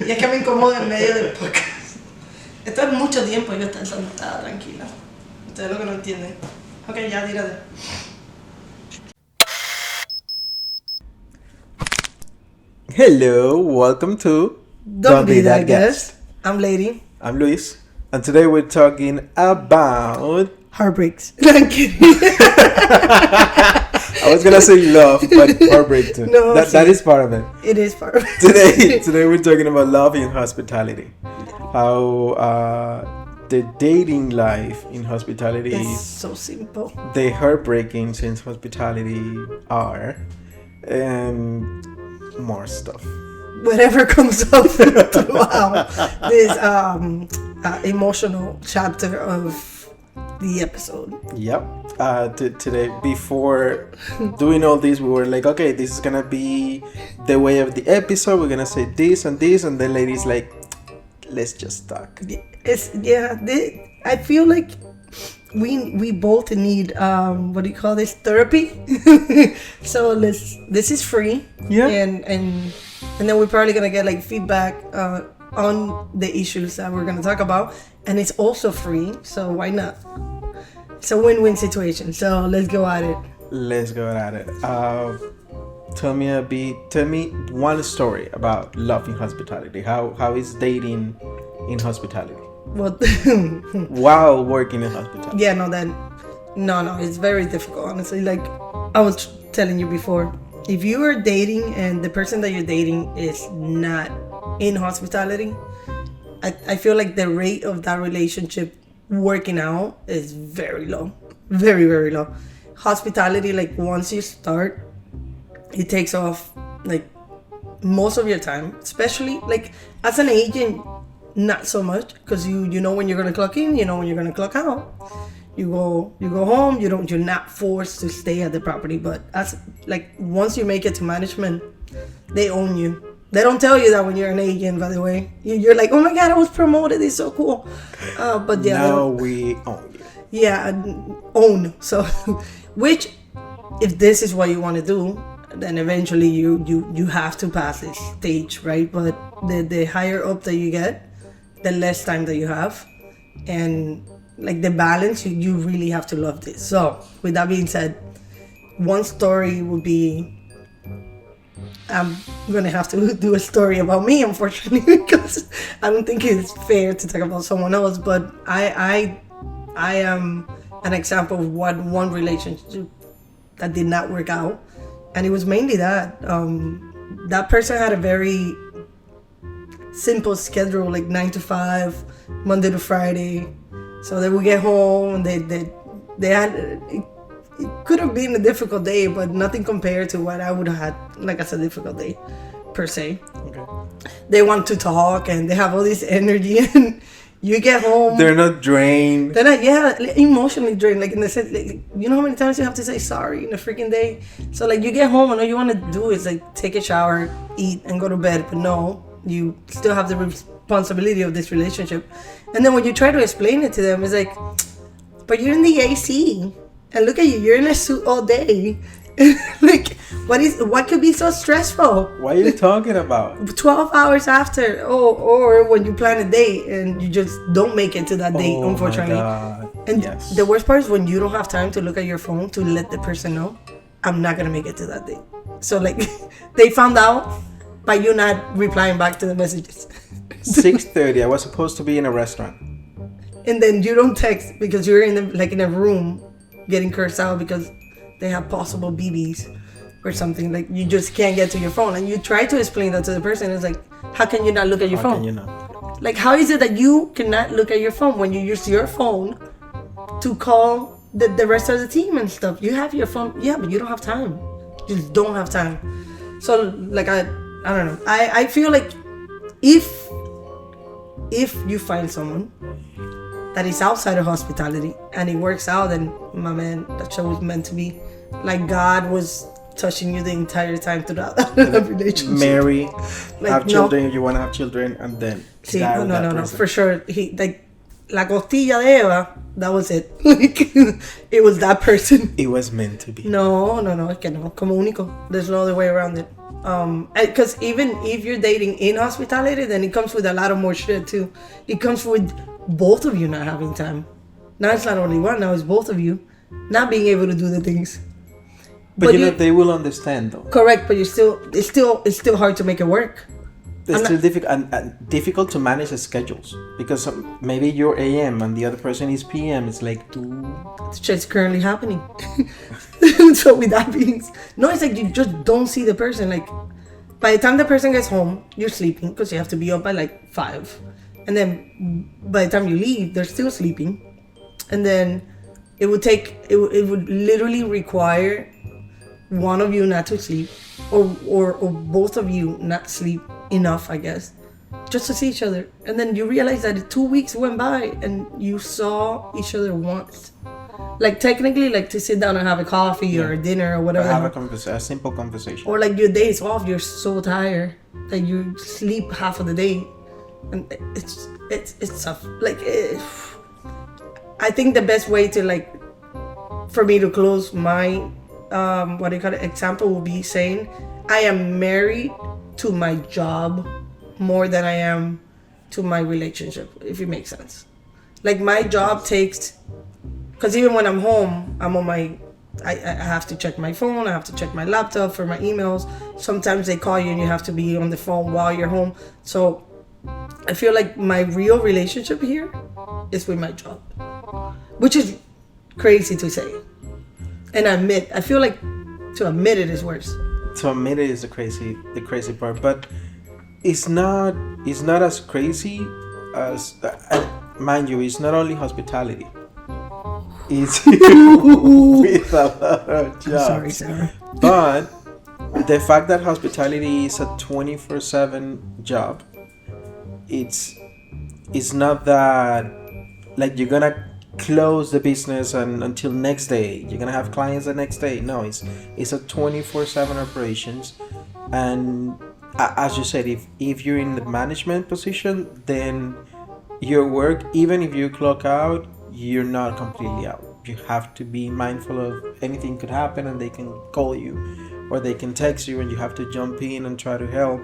Y es que me incomoda en medio del podcast. Esto es mucho tiempo yo estar sentada tranquila. Ustedes lo que no entienden. Ok, ya, tírate. Hello, welcome to Don't Be That Guest. I'm Lady. I'm Luis, and today we're talking about heartbreaks. I'm kidding. I was gonna say love, but heartbreak too. No, that is part of it. It is part of it. Today we're talking about love in hospitality. How the dating life in hospitality is so simple. The heartbreaking since hospitality are, and more stuff. Whatever comes up throughout this emotional chapter of the episode. Yep. Today, before doing all this, we were like, okay, this is gonna be the way of the episode. We're gonna say this and this, and the lady's like, let's just talk. I feel like we both need what do you call this, therapy? So this is free. Yeah. And then we're probably gonna get like feedback on the issues that we're gonna talk about, and it's also free, so why not? It's a win-win situation, so let's go at it. Tell me one story about love in hospitality. How is dating in hospitality? Well, while working in hospitality. Yeah, no, it's very difficult, honestly. Like I was telling you before, if you are dating and the person that you're dating is not in hospitality, I feel like the rate of that relationship working out is very low. Very, very low. Hospitality, like once you start, it takes off like most of your time, especially like as an agent, not so much, because you know when you're gonna clock in, you know when you're gonna clock out. You go home. You're not forced to stay at the property. But as like once you make it to management, they own you. They don't tell you that when you're an agent, by the way. You're like, oh my God, I was promoted. It's so cool. But yeah. Now we own you. Yeah, own. So, which, if this is what you want to do, then eventually you have to pass this stage, right? But the higher up that you get, the less time that you have. And like the balance, you really have to love this. So, with that being said, one story would be, I'm gonna have to do a story about me, unfortunately, because I don't think it's fair to talk about someone else. But I am an example of one relationship that did not work out, and it was mainly that that person had a very simple schedule, like 9 to 5, Monday to Friday. So they would get home, and they had. It could have been a difficult day, but nothing compared to what I would have had, like as a difficult day, per se. Okay. They want to talk, and they have all this energy, and you get home. They're not drained. They're not, emotionally drained. Like in the sense, like, you know how many times you have to say sorry in a freaking day? So like you get home, and all you want to do is like take a shower, eat, and go to bed. But no, you still have the responsibility of this relationship. And then when you try to explain it to them, it's like, but you're in the AC. And look at you, you're in a suit all day. Like, what could be so stressful? What are you talking about? 12 hours after, or when you plan a date and you just don't make it to that date, unfortunately. My God. And yes. The worst part is when you don't have time to look at your phone to let the person know, I'm not gonna make it to that date. So like, they found out by you not replying back to the messages. 6:30, I was supposed to be in a restaurant. And then you don't text because you're in a room getting cursed out because they have possible BBs or something. Like you just can't get to your phone, and you try to explain that to the person. It's like, how can you not look at your phone? How can you not? Like, how is it that you cannot look at your phone when you use your phone to call the rest of the team and stuff? You have your phone, yeah, but you don't have time. You just don't have time. So like I don't know. I feel like if you find someone that is outside of hospitality and it works out, then my man, that show was meant to be. Like God was touching you the entire time throughout that relationship. Marry, like, have children if you want to have children, and then sí, no, for sure. He like la costilla de Eva. That was it. Like it was that person. It was meant to be. No, es que no, como único. There's no other way around it. Because even if you're dating in hospitality, then it comes with a lot of more shit too. It comes with both of you not having time. Now it's not only one, now it's both of you not being able to do the things. But they will understand though. Correct, but it's still hard to make it work. It's still difficult and difficult to manage the schedules because maybe you're AM and the other person is PM. It's like It's just currently happening. So with that being, no, it's like you just don't see the person. Like by the time the person gets home, you're sleeping because you have to be up by like 5, and then by the time you leave, they're still sleeping, and then it would literally require one of you not to sleep, or both of you not sleep enough, I guess, just to see each other. And then you realize that 2 weeks went by and you saw each other once. Like technically, like to sit down and have a coffee or a dinner or whatever. Have a simple conversation. Or like your days off, you're so tired that you sleep half of the day, and it's tough. Like I think the best way to like for me to close my example would be saying I am married to my job more than I am to my relationship, if it makes sense. Like my job takes, because even when I'm home, I'm on my, I have to check my phone, I have to check my laptop for my emails. Sometimes they call you and you have to be on the phone while you're home. So I feel like my real relationship here is with my job, which is crazy to say. And I feel like to admit it is worse. To admit it is the crazy part, but it's not as crazy as mind you, it's not only hospitality. It's with a lot of jobs. I'm sorry, Sarah. But the fact that hospitality is a 24/7 job, it's not that like you're gonna close the business and until next day you're gonna have clients the next day. No, it's a 24/7 operations. And as you said, if you're in the management position, then your work, even if you clock out, you're not completely out. You have to be mindful of anything could happen, and they can call you or they can text you and you have to jump in and try to help.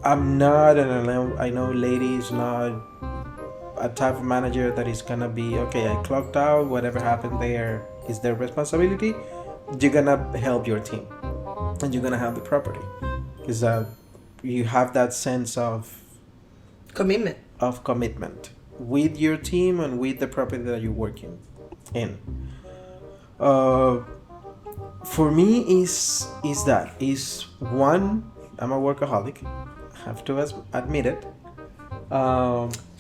I'm not, and I know lady is not a type of manager that is gonna be okay, I clocked out, whatever happened there is their responsibility. You're gonna help your team and you're gonna help the property because you have that sense of commitment with your team and with the property that you're working in. For me is one, I'm a workaholic, I have to admit it.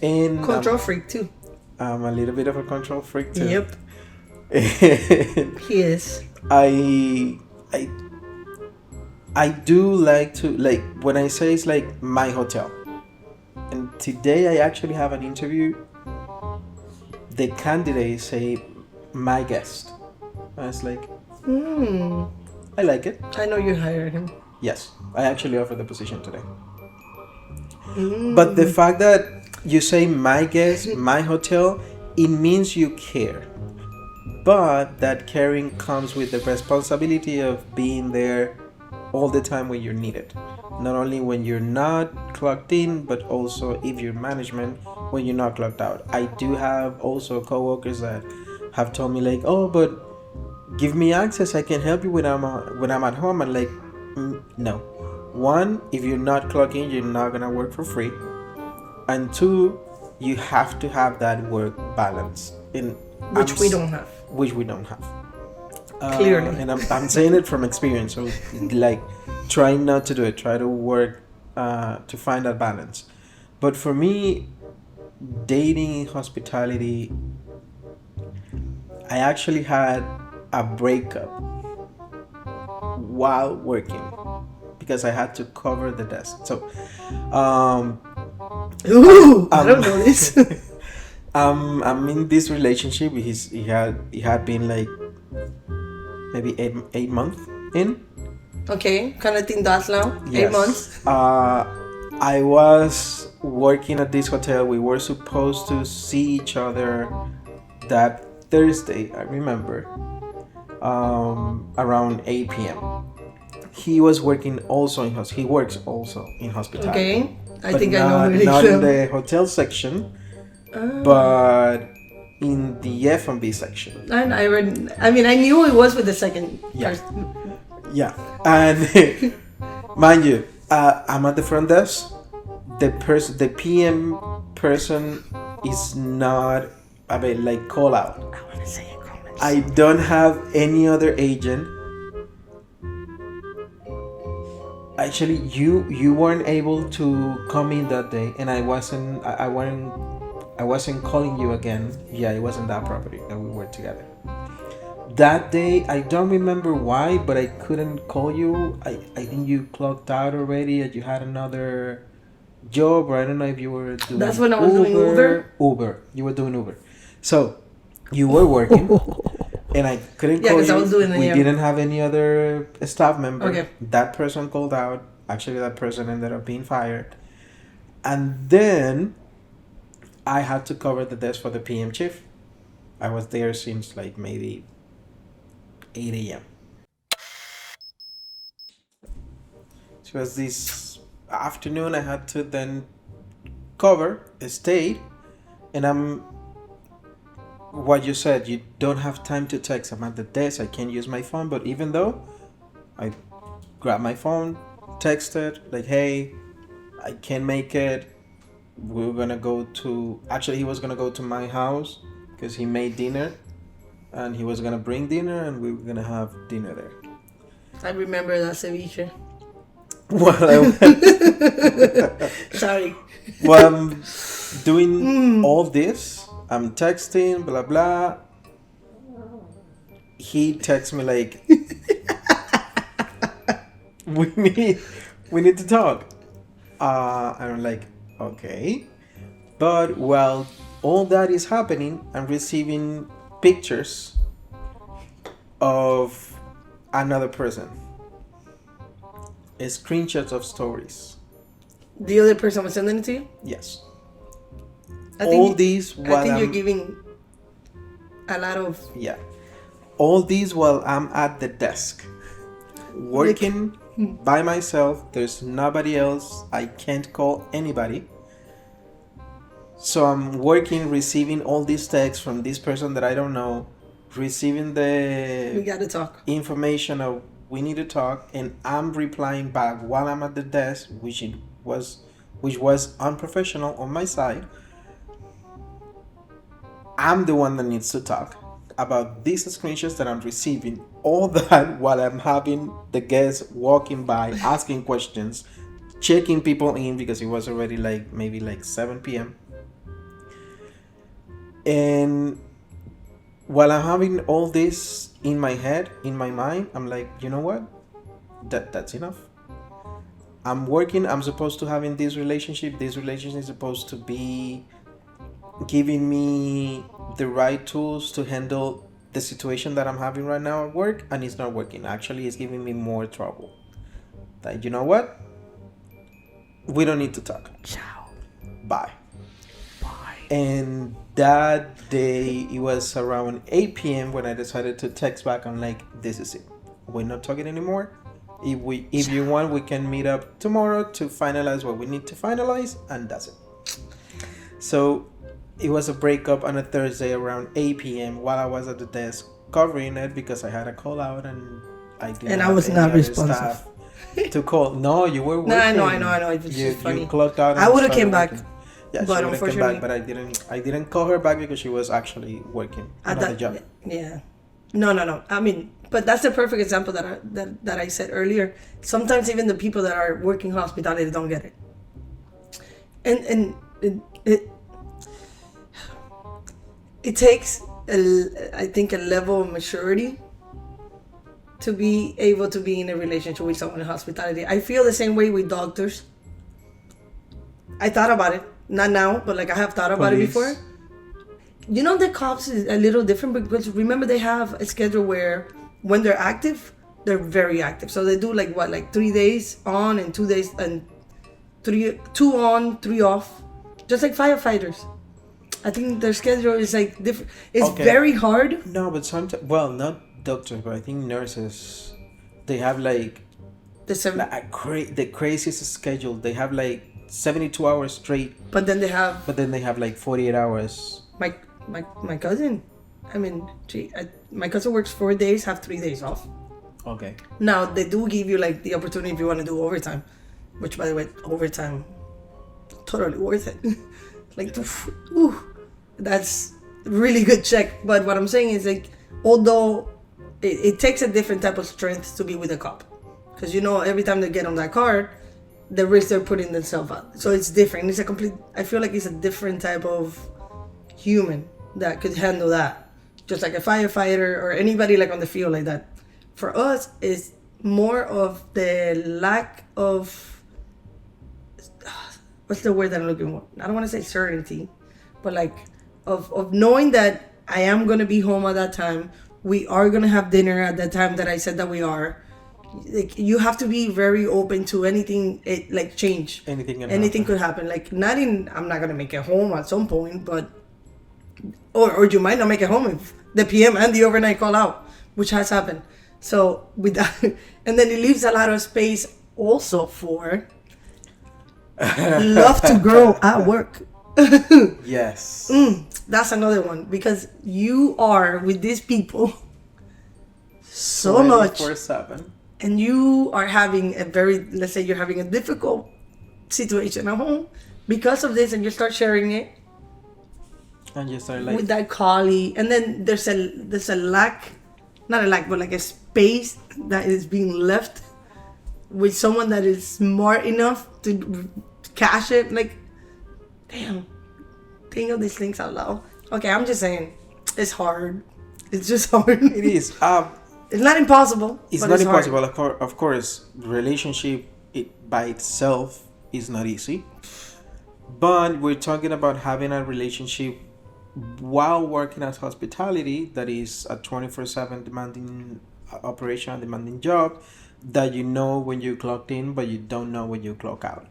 And control freak too. I'm a little bit of a control freak too. Yep. He is. I do like to, like, when I say it's like my hotel. And today I actually have an interview. The candidates say my guest. I was like, I like it. I know you hired him. Yes, I actually offered the position today. But the fact that you say my guest, my hotel, it means you care. But that caring comes with the responsibility of being there all the time when you're needed. Not only when you're not clocked in, but also if you're management, when you're not clocked out. I do have also coworkers that have told me like, oh, but give me access, I can help you when I'm at home. And like, no. One, if you're not clocking, you're not gonna work for free. And two, you have to have that work balance. Which we don't have. Clearly. And I'm saying it from experience. So like, try not to do it. Try to work to find that balance. But for me, dating in hospitality, I actually had a breakup while working because I had to cover the desk. So, I don't know this. I'm in this relationship. He had been like maybe eight months in. Okay, kind of think that's now. Yes. 8 months. I was working at this hotel. We were supposed to see each other that Thursday, I remember, around 8 p.m. he was working also in he works also in hospitality. Okay, I But think I know where they not film. in the hotel section, but in the F&B section. And I read. I mean, I knew it was with the second. Yeah. person. Yeah, and mind you, I'm at the front desk. The PM person is not like call out. I want to say it. Comments. I don't have any other agent. Actually, you weren't able to come in that day, and I wasn't calling you again. Yeah, it wasn't that property that we were together. That day, I don't remember why, but I couldn't call you. I think you clocked out already, and you had another job, or I don't know if you were doing. That's when I was doing Uber. Uber. You were doing Uber. So you were working, and I couldn't call you. because I was doing We didn't have any other staff member. Okay. That person called out. Actually, that person ended up being fired, and then I had to cover the desk for the PM chief. I was there since like maybe 8 a.m. So it was this afternoon I had to then cover, stay, and I'm what you said, you don't have time to text. I'm at the desk, I can't use my phone, but even though I grabbed my phone, texted, like, hey, I can't make it. We were gonna go to, actually he was gonna go to my house because he made dinner and he was gonna bring dinner and we were gonna have dinner there. I remember that ceviche. Well, Sorry. Well, I'm doing all this. I'm texting, blah blah. He texts me like, we need to talk. And I'm like, okay. But while all that is happening, I'm receiving pictures of another person. Screenshots of stories. The other person was sending it to you? Yes. I think, all these while I think you're I'm, giving a lot of... yeah. All these while I'm at the desk. Working by myself. There's nobody else. I can't call anybody. So I'm working, receiving all these texts from this person that I don't know. Receiving We the gotta talk. information of we need to talk, and I'm replying back while I'm at the desk, which was unprofessional on my side. I'm the one that needs to talk about these screenshots that I'm receiving. All that while I'm having the guests walking by, asking questions, checking people in because it was already like maybe like 7 p.m. And while I'm having all this in my head, in my mind, I'm like, you know what? That's enough. I'm working. I'm supposed to have in this relationship. This relationship is supposed to be giving me the right tools to handle the situation that I'm having right now at work, and it's not working. Actually, it's giving me more trouble. Like, you know what? We don't need to talk. Ciao. Bye. Bye. And that day, it was around 8 p.m. when I decided to text back. I'm like, this is it. We're not talking anymore. If you want, we can meet up tomorrow to finalize what we need to finalize, and that's it. So it was a breakup on a Thursday around 8 p.m. while I was at the desk covering it because I had a call out and I didn't And have I was any not other responsive. staff to call. No, you were working. No, I know. It was just funny. You clocked out. I would have came back. Yeah, but she would have come back, but I didn't call her back because she was actually working At another that job. Yeah. No. I mean, but that's the perfect example that I said earlier. Sometimes even the people that are working hospitality don't get it. And it takes, I think, a level of maturity to be able to be in a relationship with someone in hospitality. I feel the same way with doctors. I thought about it. Not now, but like I have thought about it before. You know, the cops is a little different because remember they have a schedule where when they're active, they're very active. So they do like 3 days on and 2 days and 2 on, 3 off, just like firefighters. I think their schedule is like different. It's very hard. No, but sometimes, well, not doctors, but I think nurses, they have like The craziest schedule. They have like 72 hours straight. But then they have like 48 hours. my cousin. I mean, my cousin works 4 days, have 3 days off. Okay. Now they do give you like the opportunity if you want to do overtime, which by the way, overtime, totally worth it. Like, ooh, that's really good check. But what I'm saying is like, although it takes a different type of strength to be with a cop, because every time they get on that car, the risk they're putting themselves at. So it's different. I feel like it's a different type of human that could handle that. Just like a firefighter or anybody like on the field like that. For us, it's more of the lack of, what's the word that I'm looking for? I don't want to say certainty, but like of knowing that I am going to be home at that time. We are going to have dinner at that time that I said that we are. Like, you have to be very open to anything, change. Anything could happen. Like, I'm not going to make it home at some point, but, or you might not make it home if the PM and the overnight call out, which has happened. So with that, and then it leaves a lot of space also for love to grow at work. Yes. That's another one, because you are with these people so much. 24/7. And you are having let's say you're having a difficult situation at home because of this, and you start sharing it. And you start like with that colleague, and then there's a lack, not a lack, but like a space that is being left with someone that is smart enough to cash it. Like, damn, think of these things out loud. Okay, I'm just saying, it's hard. It's just hard. It is. It's not impossible. It's not impossible. Of course, relationship by itself is not easy. But we're talking about having a relationship while working as hospitality, that is a 24/7 demanding operation, demanding job, that when you clocked in, but you don't know when you clock out.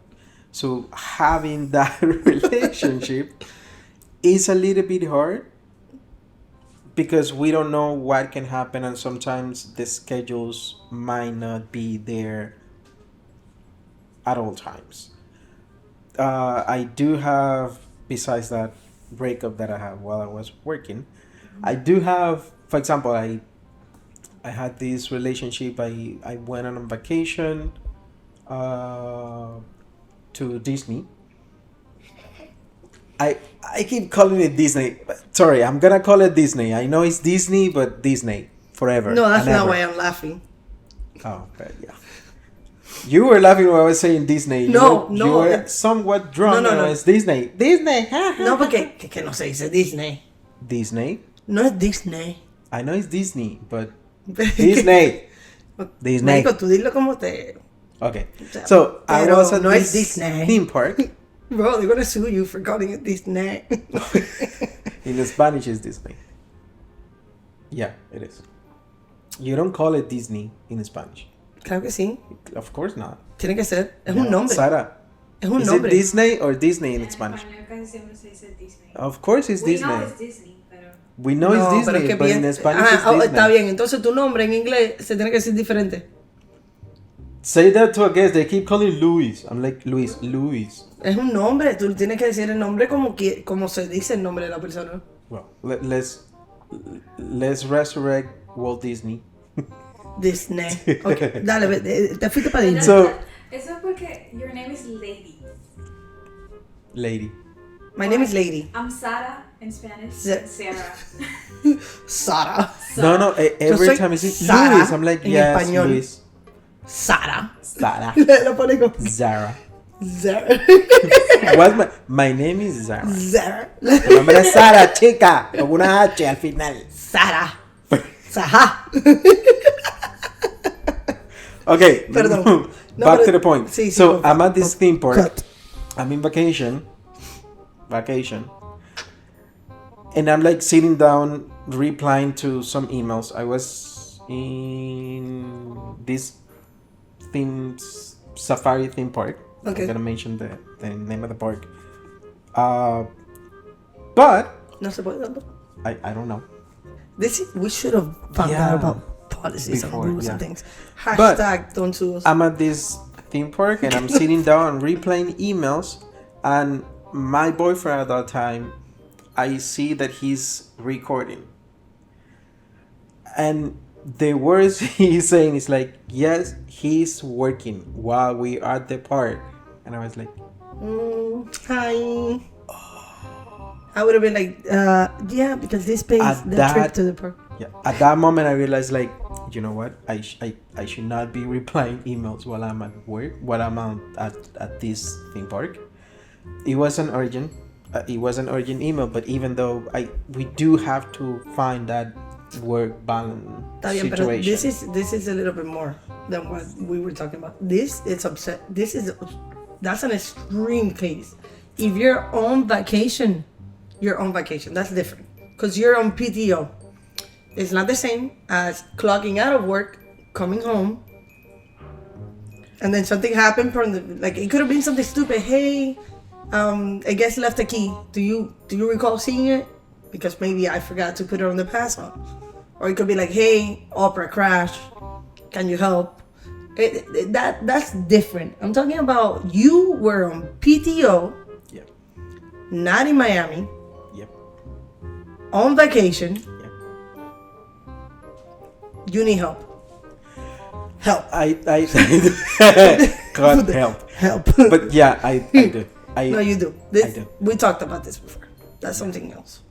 So having that relationship is a little bit hard, because we don't know what can happen, and sometimes the schedules might not be there at all times. I do have, besides that breakup that I had while I was working, I do have, for example, I had this relationship. I went on a vacation to Disney. I keep calling it Disney. Sorry, I'm gonna call it Disney. I know it's Disney, but Disney forever. No, that's not why I'm laughing. Oh, but yeah. You were laughing when I was saying Disney. No. You were somewhat drunk. No. It's Disney. Disney. No, porque que no se dice Disney. Disney? No es Disney. I know it's Disney, but Disney. Disney. Marico, tú dilo como te... Okay. So, I was at this Disney theme park. Bro, they're gonna sue you for calling it Disney. In Spanish, it's Disney. Yeah, it is. You don't call it Disney in Spanish. Claro que sí. Of course not. Tiene que ser. Es un nombre. Sara. Es un is nombre. it Disney or Disney in Spanish? Of course it's Disney. We know it's Disney, pero... We know it's Disney, but in Spanish it's Disney. Está bien, entonces tu nombre en inglés se tiene que decir diferente. Say that to a guest. They keep calling Luis. I'm like, Luis. Es un nombre. Tú tienes que decir el nombre como se dice el nombre de la persona. Well, let's resurrect Walt Disney. Disney. Okay, dale, te fuiste para Disney. So, eso es porque your name is Lady. Lady. My name is Lady. I'm Sara in Spanish. Sarah. Sara. No. Every time I say Sara Luis, I'm like, yes, español. Luis. Sara. Lo pone como Zara. Zara. What's my name is Zara. Zara. Mi nombre es Sara, chica, con una H al final. Sara. Saha. Okay, Perdón. back to the point. Sí, so I'm at this theme park. Cut. I'm in vacation, and I'm like sitting down, replying to some emails. I was in this safari theme park. Okay. I'm gonna mention the name of the park. But No se puede. I don't know. We should have found out about policies and Before, rules and yeah. things. But Hashtag don't sue us. I'm at this theme park and I'm sitting down and replaying emails, and my boyfriend at that time, I see that he's recording, and the words he's saying is like, yes, he's working while we are at the park, and I was like, Hi. I would have been like, yeah, because this pays At the that- trip to the park. yeah. At that moment, I realized, like, you know what? I should not be replying emails while I'm at work, while I'm at this theme park. It wasn't urgent. It was an urgent email, but even though we do have to find that work balance Está bien, pero situation. this is a little bit more than what we were talking about. This is upset. That's an extreme case. If you're on vacation, you're on vacation. That's different because you're on PTO. It's not the same as clocking out of work, coming home, and then something happened from like it could have been something stupid. Hey, I guess left a key. Do you recall seeing it? Because maybe I forgot to put it on the password. Or it could be like, hey, Opera crashed. Can you help? That's different. I'm talking about you were on PTO, Yep. not in Miami, Yep. on vacation. Yep. You need help. Help. God help. Help. But yeah, I do. No, you do. I do. We talked about this before. That's something else.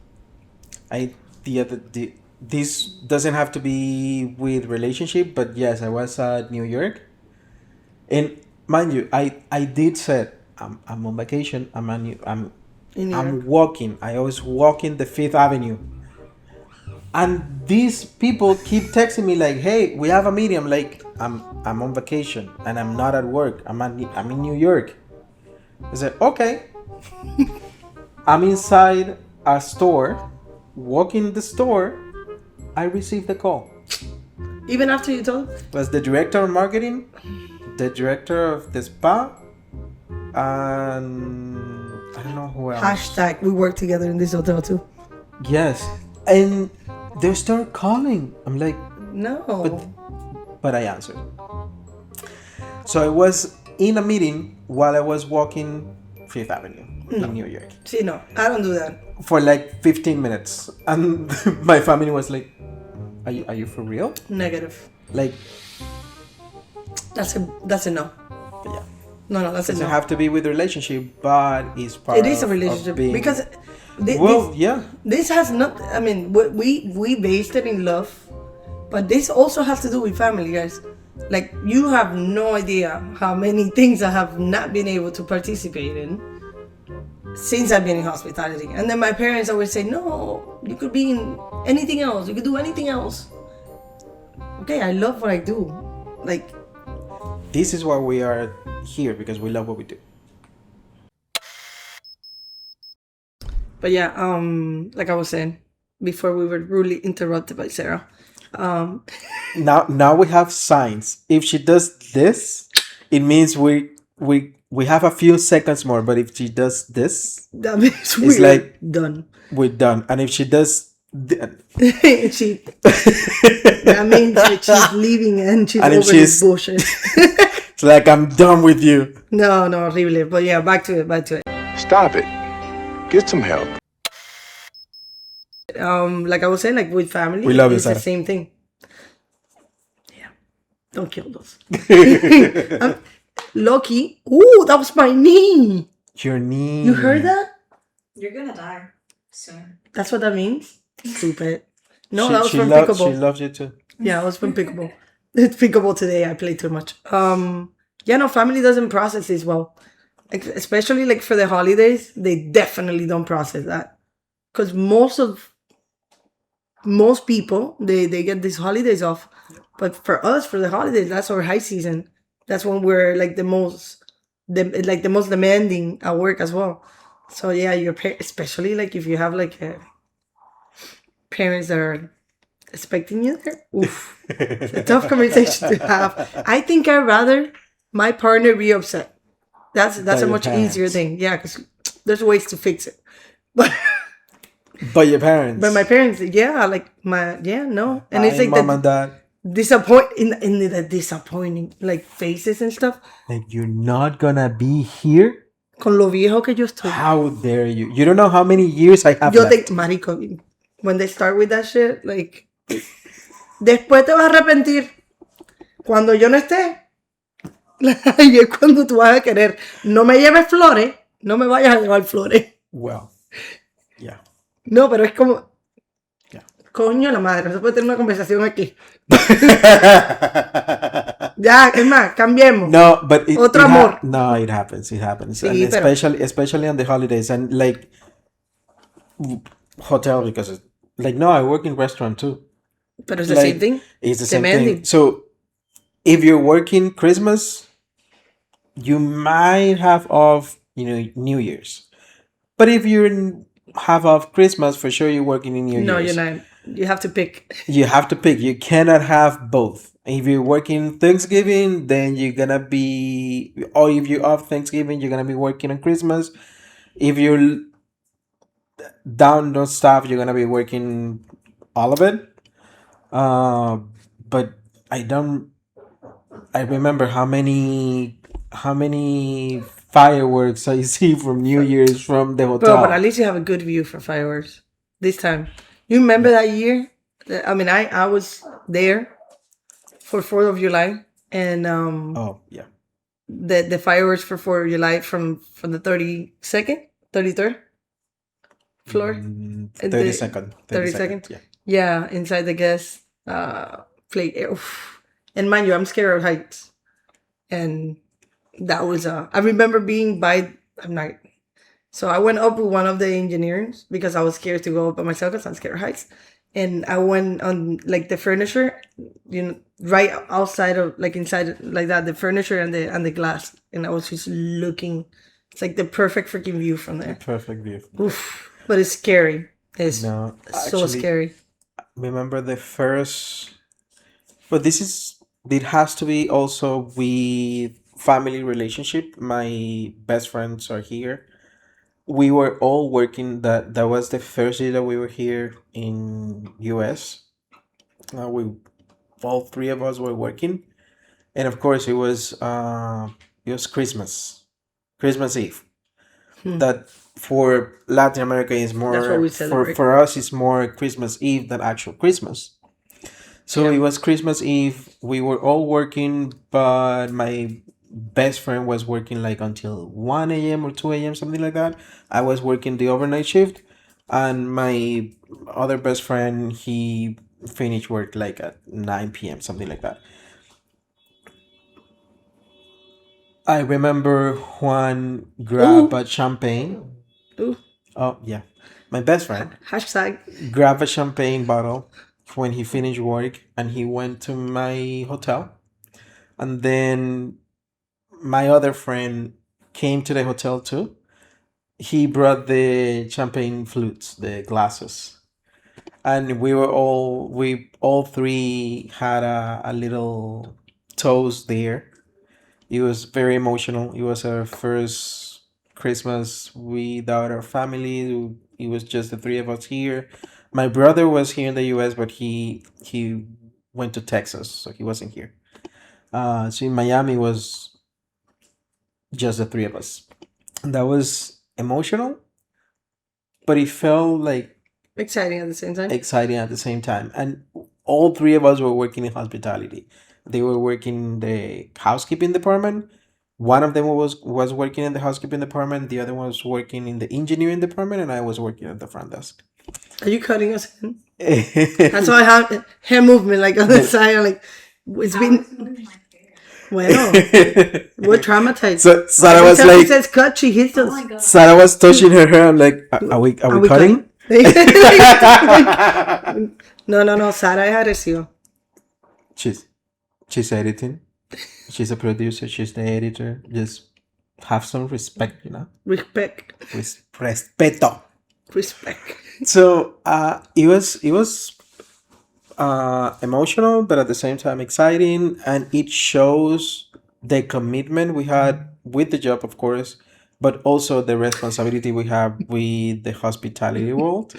This doesn't have to be with relationship, but yes, I was at New York, and mind you, I did said I'm on vacation. I'm walking. I was walking the Fifth Avenue, and these people keep texting me like, "Hey, we have a meeting." I'm like, I'm on vacation and I'm not at work. I'm in New York. I said, okay. I'm inside a store, walking the store. I received the call. Even after you told? Was the director of marketing, the director of the spa, and I don't know who else. Hashtag we work together in this hotel too. Yes, and they start calling. I'm like, No. but I answered. So I was in a meeting while I was walking Fifth Avenue in New York. See, no, I don't do that. For like 15 minutes, and my family was like, are you for real? Negative. Like, That's a no. yeah, No, that's a doesn't no. have to be with relationship, but it's part It is a of relationship being, because yeah, this has not. I mean, we based it in love, but this also has to do with family, guys. Like, you have no idea how many things I have not been able to participate in since I've been in hospitality. And then my parents always say, no, you could be in anything else. You could do anything else. Okay, I love what I do. Like, this is why we are here, because we love what we do. but yeah, like I was saying before, we were rudely interrupted by Sarah. Now we have signs. If she does this, it means we have a few seconds more. But if she does this, That means it's we're like done. we're done. And if she does, That means that she's leaving and she's And if over this bullshit. it's like, I'm done with you. No, horrible. But yeah, back to it. Stop it. Get some help. Like I was saying, like with family, We love you, it's the Sarah. same thing. Yeah, don't kill those. Loki. Ooh, that was my knee. Your knee. You heard that? You're gonna die soon. That's what that means. Stupid. No, She- that was she from lo- Pickleball. She loves you too. Yeah, it was from Pickleball. It's Pickleball today. I played too much. Yeah, no, family doesn't process this well. Like, especially like for the holidays, they definitely don't process that. Because most people, they get these holidays off. But for us, for the holidays, that's our high season. That's when we're like the most demanding at work as well. So yeah, especially like if you have like parents that are expecting you there. Oof. It's a tough conversation to have. I think I'd rather my partner be upset. That's a your much easier parents. thing. Yeah, because there's ways to fix it. But But your parents. my parents, yeah, like no. And it's Hi, like mom and dad. in the disappointing like faces and stuff. Like, you're not gonna be here? Con lo viejo que yo estoy. How dare you? You don't know how many years I have Yo left. te, marico, when they start with that shit, like, después te vas a arrepentir. Cuando yo no esté, y es cuando tú vas a querer. No me lleves flores, no me vayas a llevar flores. Well, yeah. No, pero es como, Yeah. coño la madre, no se puede tener una conversación aquí. Ya, es más, cambiemos. No, but Otro amor. No, it happens. It happens, Sí, and pero- especially on the holidays and like hotel because like no, I work in restaurant too. Pero es the Like, same thing. It's the same Demanding. thing. So if you're working Christmas, you might have off, New Year's. But if you have off Christmas, for sure you're working in New No, Year's. you're not. You have to pick. You have to pick. You cannot have both. If you're working Thanksgiving, then you're gonna be, or if you're off Thanksgiving, you're gonna be working on Christmas. If you're down on stuff, you're gonna be working all of it. But I don't. I remember how many fireworks I see from New Year's from the hotel. Bro, but at least you have a good view for fireworks this time. You remember that year? I mean, I was there for 4th of July, and Oh yeah. the fireworks for 4th of July from the 32nd, 33rd floor. And 30-second. 30-second? Yeah. Yeah, inside the guest plate. Oof. And mind you, I'm scared of heights. And that was I remember being by I'm not so I went up with one of the engineers because I was scared to go up by myself because I'm scared of heights. And I went on like the furniture, right outside of like inside like that, the furniture and the glass. And I was just looking. It's like the perfect freaking view from there. Perfect view. Oof. But it's scary. It's No, so actually, scary. remember the first, but it has to be also with family relationship. My best friends are here. We were all working. That was the first day that we were here in US. We all three of us were working, and of course it was Christmas Eve. That for Latin America is more, That's what we celebrate. for us it's more Christmas Eve than actual Christmas. So Yeah. it was Christmas Eve. We were all working, but my best friend was working like until 1 a.m. or 2 a.m., something like that. I was working the overnight shift, and my other best friend, he finished work like at 9 p.m., something like that. I remember Juan grabbed a champagne. Ooh. Oh, yeah. My best friend Hashtag. grabbed a champagne bottle when he finished work, and he went to my hotel. And then my other friend came to the hotel too. He brought the champagne flutes, the glasses. And we all three had a little toast there. It was very emotional. It was our first Christmas without our family. It was just the three of us here. My brother was here in the US, but he went to Texas, so he wasn't here. So in Miami was just the three of us. And that was emotional, but it felt like Exciting at the same time. exciting at the same time. And all three of us were working in hospitality. They were working in the housekeeping department. One of them was working in the housekeeping department. The other one was working in the engineering department, and I was working at the front desk. Are you cutting us in? That's why I have hair movement like on the side. Like it's been. Well, we're traumatized. So Sarah Every was time she like, says cut, she hits us. Oh my god. Sarah was touching her hair. I'm like, are we cutting? No. Sara es agresiva. She's editing. She's a producer. She's the editor. Just have some respect, Respect. Respeto. Respect. So it was emotional, but at the same time exciting, and it shows the commitment we had with the job, of course, but also the responsibility we have with the hospitality world.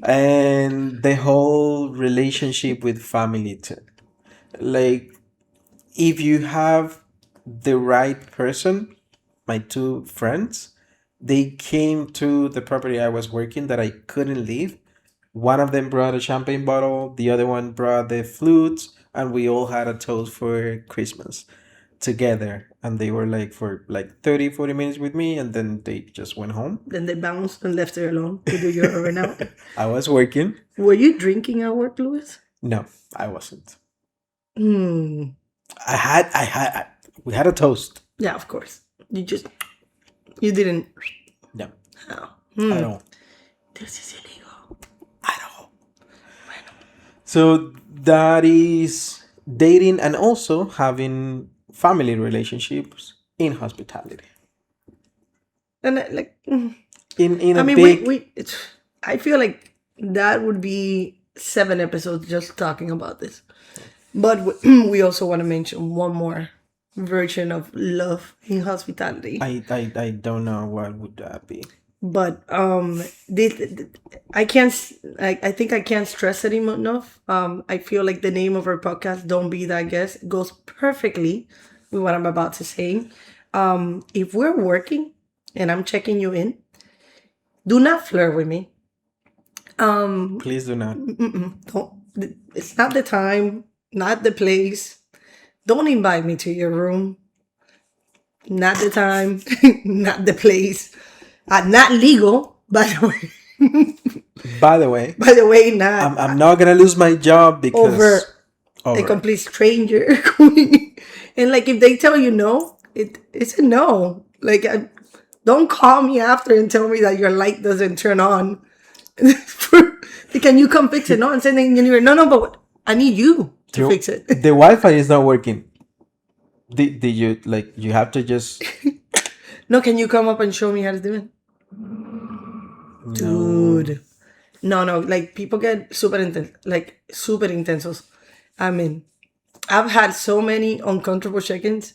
And the whole relationship with family too. Like, if you have the right person, my two friends, they came to the property I was working that I couldn't leave. One of them brought a champagne bottle, the other one brought the flutes, and we all had a toast for Christmas together. And they were like for like 30, 40 minutes with me, and then they just went home. Then they bounced and left her alone to do your run out. I was working. Were you drinking at work, Louis? No, I wasn't. Hmm. We had a toast. Yeah, of course. You didn't. No, Oh. I don't. This is illegal. I don't. So that is dating and also having family relationships in hospitality. And In I a mean, big I feel like that would be 7 episodes just talking about this. But we also want to mention one more version of love in hospitality. I don't know what would that be. But I think I can't stress it enough. I feel like the name of our podcast, Don't Be That Guest, goes perfectly with what I'm about to say. If we're working and I'm checking you in, do not flirt with me. Please do not. Don't. It's not the time, not the place. Don't invite me to your room. Not the time, not the place. Not legal, by the way. By the way, Not I'm not gonna lose my job because a complete stranger. And like, if they tell you no, it's a no. Like, don't call me after and tell me that your light doesn't turn on. Can you come fix it? No, and saying no, but I need you to fix it. The Wi-Fi is not working. Did you like? You have to just. No, can you come up and show me how to do it? Dude. No, like, people get super intense, like super intensos. I mean, I've had so many uncomfortable check-ins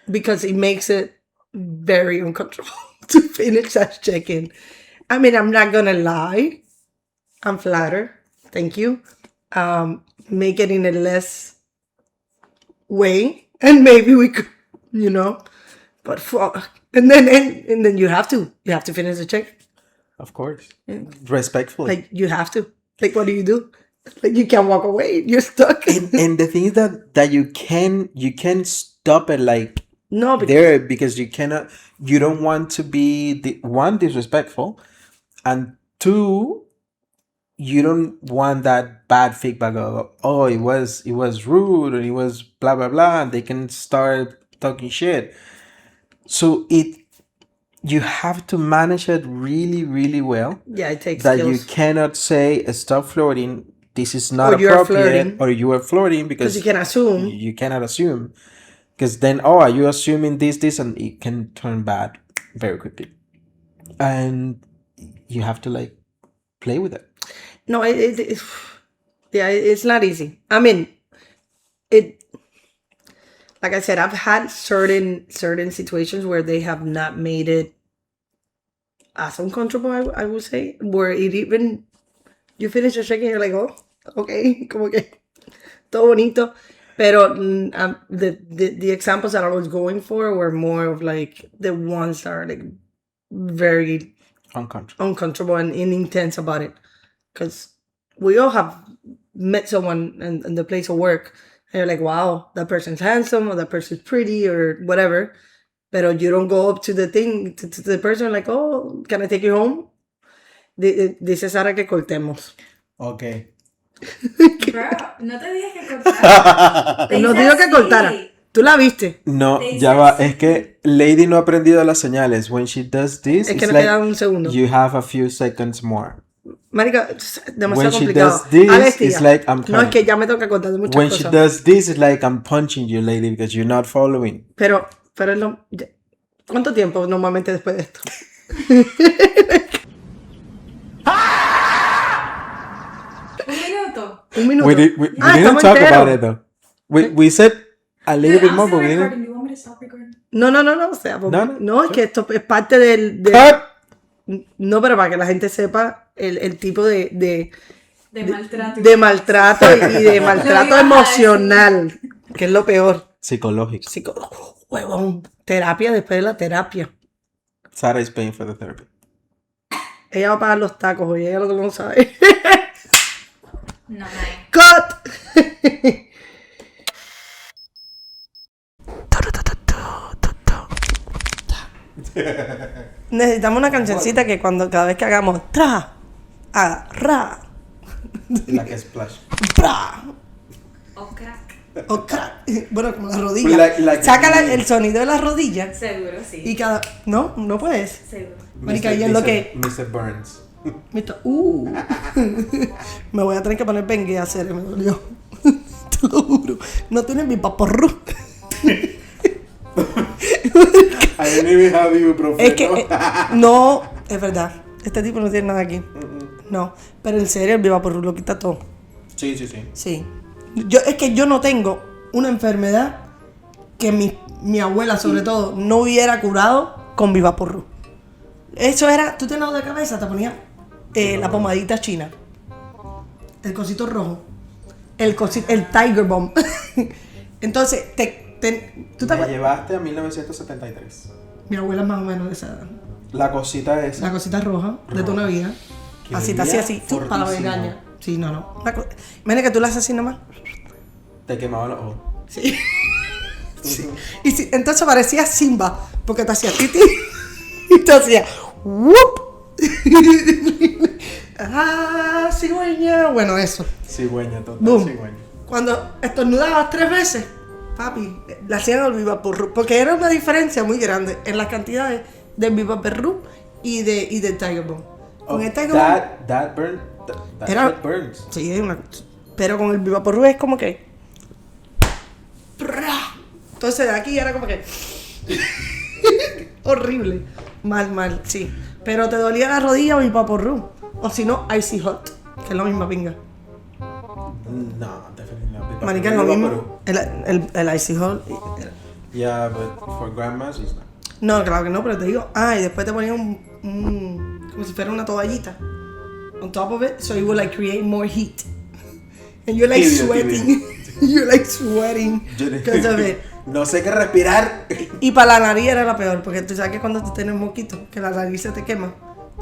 because it makes it very uncomfortable to finish that check-in. I mean, I'm not gonna lie. I'm flattered. Thank you. Make it in a less way, and maybe we could, but fuck. And then you have to finish the check. Of course, respectfully. Like, you have to. Like, what do? Like, you can't walk away. You're stuck. And the thing is that you can stop it like No, because you cannot. You don't want to be disrespectful, and 2, you don't want that bad feedback of, oh, it was rude, or it was blah blah blah, and they can start talking shit. So you have to manage it really, really well. Yeah, it takes that skills. You cannot say stop flirting. This is not Or you're appropriate, flirting. or you are flirting because you can assume. You cannot assume, because then are you assuming this, and it can turn bad very quickly, and you have to like play with it. No, it's not easy. I mean, like I said, I've had certain situations where they have not made it as uncomfortable, I would say, where it even, you finish your check-in, you're like, oh, okay, como que todo bonito. Pero the examples that I was going for were more of like the ones that are like very uncomfortable and intense about it. Because we all have met someone in the place of work, and you're like, wow, that person's handsome, or that person's pretty, or whatever. But you don't go up to the thing, to the person, like, oh, can I take you home? Dice Sara que cortemos. Okay. Bro, no te dije que cortara. No digo que cortara. ¿Tú la viste? No, ya va. Es que Lady no ha aprendido las señales. When she does this, Es que it's nos queda un segundo. You have a few seconds more. Marica, demasiado When she complicado. does this, Alex, it's tía. like I'm No, es que ya me toca contar de muchas When cosas. she does this, it's like I'm punching you, Lady, because you're not following. Pero ¿cuánto tiempo normalmente después de esto? Un minuto. Un minuto. We didn't estamos talk enteros. about it though. We said a little bit more, but we didn't. You want me to stop recording? No, o sea, No, no, es que esto es parte del... Cut! No, pero para que la gente sepa el tipo de maltrato. de maltrato y de maltrato Lo ibas a emocional, que es lo peor. Psicológico. Huevón, terapia después de la terapia. Sarah is paying for the therapy. Ella va a pagar los tacos, oye, ella lo que no sabe. No, ¡Cut! Necesitamos una cancioncita que cada vez que hagamos tra, ra, La que splash. pra, O crack. o crack. Bueno, como la rodilla. Like Saca el sonido de las rodillas Seguro, sí. y cada. No, no puedes. Seguro. Marica, y en lo que. Mr. Burns. Me voy a tener que poner bengue a hacer, me dolió. Te lo juro. No tienen mi paporru. I didn't even have ibuprofeno. Es que, no, es verdad. Este tipo no tiene nada aquí. No, pero en serio el Vivaporru lo quita todo. Sí. Sí. Es que yo no tengo una enfermedad que mi abuela, sobre todo, no hubiera curado con Vivaporru. Eso era, tú te lavas de cabeza, te ponías la pomadita china, el cosito rojo, el Tiger Bomb. Entonces, ¿tú te Me acuerdas? llevaste a 1973. Mi abuela es más o menos de esa edad. La cosita esa. La cosita roja de toda una vida. Que Así te hacía así, olía para la fortísimo. vagaña. Sí, no. Imagina que tú la haces así nomás. Te quemaba los ojos. Sí. Sí. Y sí, entonces parecía Simba, porque te hacía titi y te hacía ¡whoop! ¡Ah, cigüeña! Bueno, eso. Cigüeña, total. Boom. Cigüeña. Cuando estornudabas 3 veces, papi, le hacían el Vivaporru, porque era una diferencia muy grande en las cantidades del Vivaporru y de Tiger Bomb. Con el Tiger Bomb, That burn. That Era- shit burns. sí, pero con el Vivaporru es como que. Entonces de aquí era como que. Horrible. Mal, sí. Pero te dolía la rodilla o Vivaporru. O si no, Icy Hot, que es la misma pinga. No, definitely not. Marica, es lo mismo. El Icy Hot. Yeah, but for grandmas, it's not. No, claro que no, pero te digo. Y después te ponían como si fuera una toallita. On top of it, so it would like create more heat. And you're like Tibio, sweating. You're like sweating because of it. No sé qué respirar. Y para la nariz era la peor, porque tú sabes que cuando tú tienes moquito, que la nariz se te quema,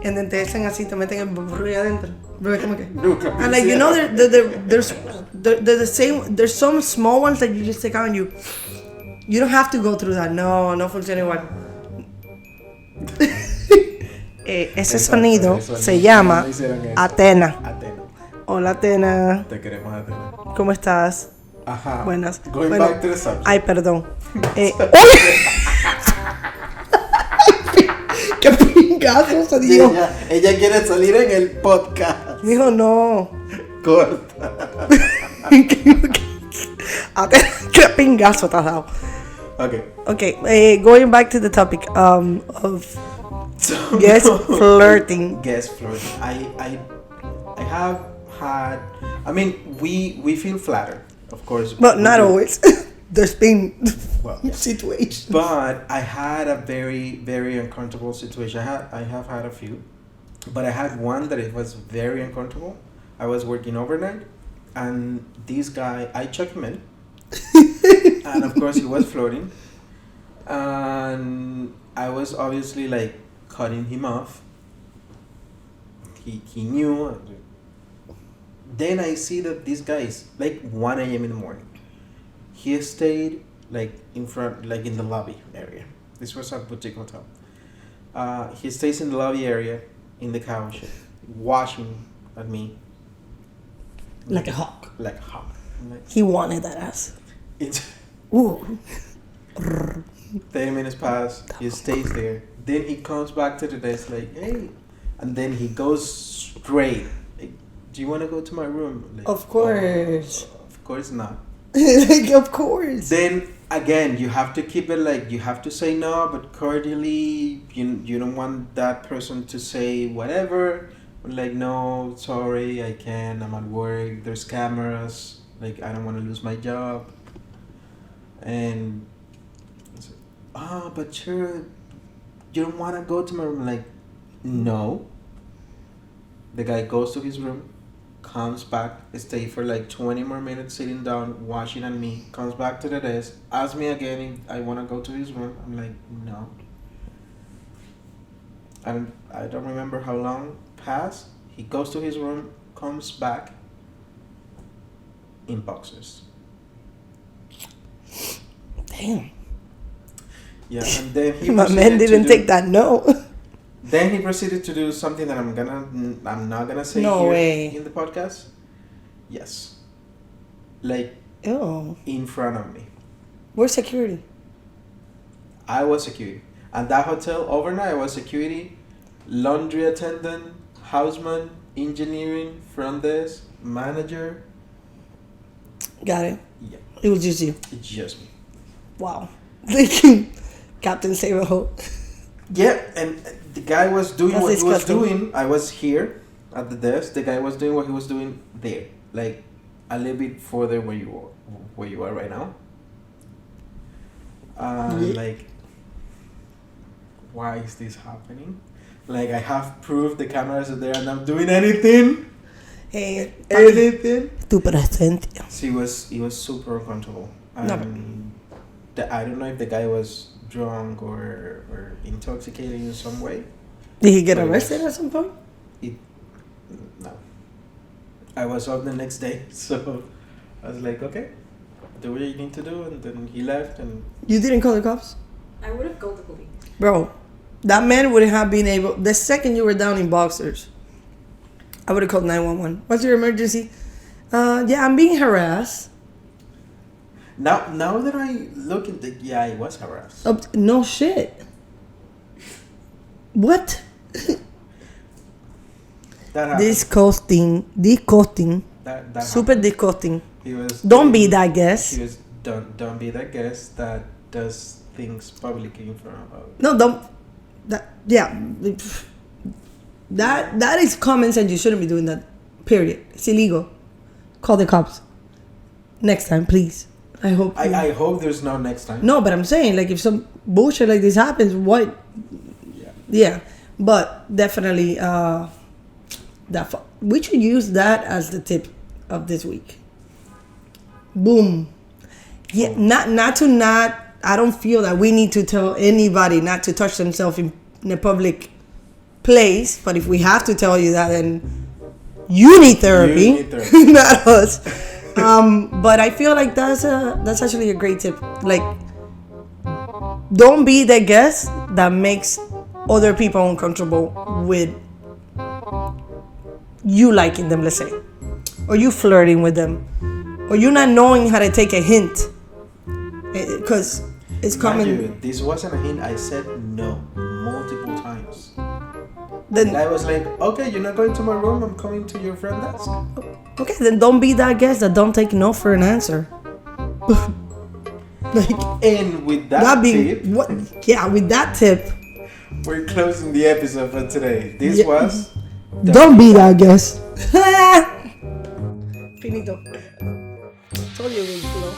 y te hacen así, te meten el burro adentro. Bro, como que. Nunca And like, you know, there's the same, there's some small ones that you just take out and you don't have to go through that. No funciona igual. Ese Exacto, sonido eso se no ¡llama hicieron eso. Atena. Atena. Hola, Atena. Te queremos, Atena. ¿Cómo estás? Ajá. Buenas. Going Bueno, back to the subject. Ay, perdón. ¡Uy! ¡Qué pingazo se dio! Ella quiere salir en el podcast. Dijo, no. Corta. Atena, ¡qué pingazo te has dado! Okay. Okay, going back to the topic of So, guess flirting. Guess flirting. I have had. I mean, we feel flattered, of course. But not we do. always. There's been Well, yeah. situations. But I had a very uncomfortable situation. I have had a few, but I had one that it was very uncomfortable. I was working overnight, and this guy, I checked him in, and of course he was floating, and I was obviously like cutting him off. He knew. Then I see that this guy is like 1 a.m. in the morning. He stayed like in front, like in the lobby area. This was a boutique hotel. He stays in the lobby area, in the couch, watching at me. Like a hawk. Like a hawk. Like, He wanted that ass. it's Ooh. 30 minutes pass. He stays there. Then he comes back to the desk like, hey. And then he goes straight. Like, do you want to go to my room? Like, Of course. Of course not. Like, of course. Then again, you have to keep it like, you have to say no, but cordially. You don't want that person to say whatever. Like, no, sorry, I can't. I'm at work. There's cameras. Like, I don't want to lose my job. And but sure, you don't want to go to my room. Like, no. The guy goes to his room, comes back, stay for like 20 more minutes sitting down, watching at me, comes back to the desk, asks me again if I want to go to his room. I'm like, no. And I don't remember how long passed. He goes to his room, comes back in boxers. Damn. Yeah, and then he My man didn't take that no. Then he proceeded to do something that I'm not gonna say No here way. in the podcast. Yes, like Oh, in front of me. where's security? I was security, and that hotel overnight I was security, laundry attendant, houseman, engineering, front desk, manager. Got it. Yeah, It was just you. it's just me. Wow. Captain Save-A-Ho. Yeah, and the guy was doing That's what he was disgusting. doing. I was here at the desk. The guy was doing what he was doing there, like a little bit further where you are right now. Yeah. Like, why is this happening? Like, I have proof the cameras are there and I'm doing anything. Hey, Anything. tu presencia. So he was super uncomfortable. No, I don't know if the guy was drunk or intoxicated in some way. Did he get But it arrested was- at some point? No. I was off the next day, so I was like, okay, do what you need to do, and then he left, and You didn't call the cops? I would have called the police. Bro, that man wouldn't have been able. The second you were down in boxers, I would have called 911. What's your emergency? Yeah, I'm being harassed. now that I look at the I was harassed. Oh, no shit. What? That happened. Disgusting. That Super happened. disgusting. He was. Don't be doing- that guest. He was don't be that guest that does things publicly in front of. No, don't. Yeah. That is common sense. You shouldn't be doing that. Period. It's illegal. Call the cops. Next time, please. I hope. I hope there's no next time. No, but I'm saying, like, if some bullshit like this happens, what? Yeah. Yeah, but definitely, we should use that as the tip of this week. Boom. Yeah, not. I don't feel that we need to tell anybody not to touch themselves in a public place. But if we have to tell you that, then you need therapy, You need therapy. not us. But I feel like that's actually a great tip. Like, don't be the guest that makes other people uncomfortable with you liking them, let's say, or you flirting with them, or you not knowing how to take a hint, because it's Mind common. you, this wasn't a hint. I said no multiple times. Then And I was like, okay, you're not going to my room. I'm coming to your front desk. okay, then don't be that guest that don't take no for an answer. Like, And with that tip, what? Yeah, with that tip, we're closing the episode for today. This Yeah. was don't be that guest. Finito. Told you it was slow.